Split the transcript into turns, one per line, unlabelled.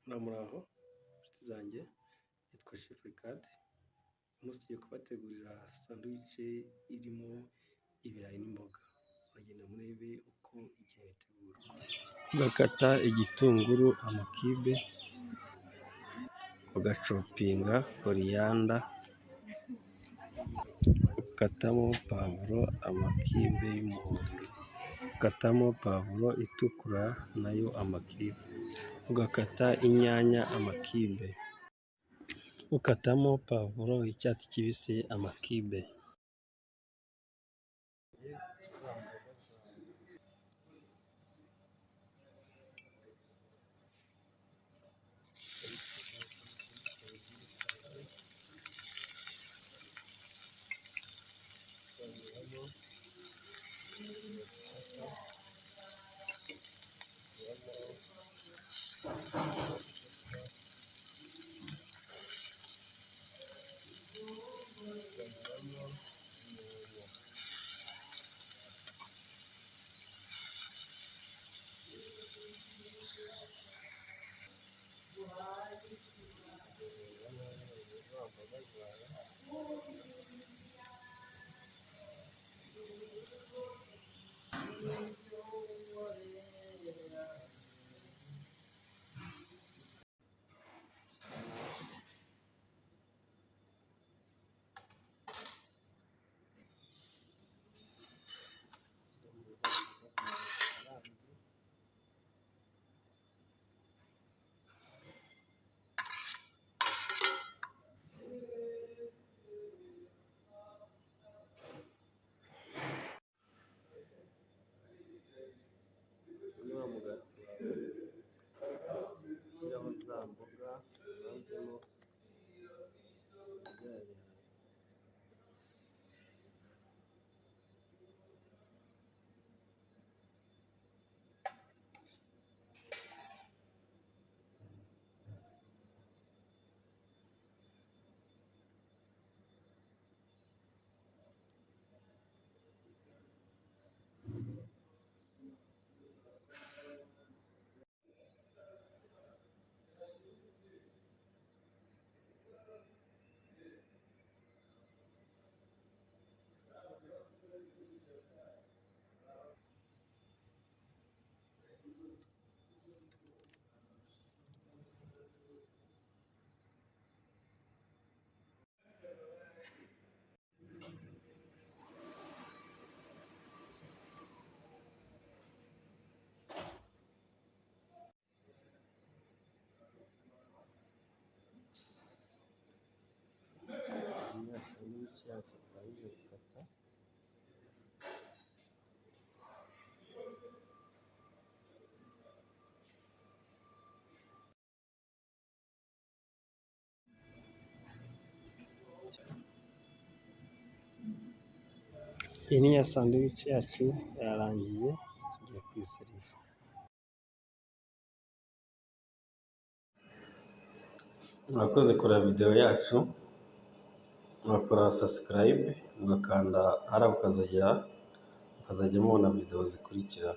Muraho inshuti zanjye, yitwa Chef Ricard. Umunsi tugiye kubategurira sandwich irimo ibirayi n'imboga. Muragenda murebe uko igiye itegurwa. Ugakata igitunguru amakibe, ugacopinga koriyanda, ukatamo pavuro amakibe y'umuhondo, ukatamo pavuro itukura nayo amakibe, ugakata inyanya amakibe, ukatamo pavuro y'icyatsi kibisi amakibe. Umugati ushyiraho za mboga uvanzemo ibirayi. Sandwich yacu twaje gukata. Iyi ni ya sandwich yacu yarangiye, tugiye kuyiseriva. Mwakoze kureba video yacu, mwakora subscribe, mugakanda hariya ukazajya mubona video zikurikira.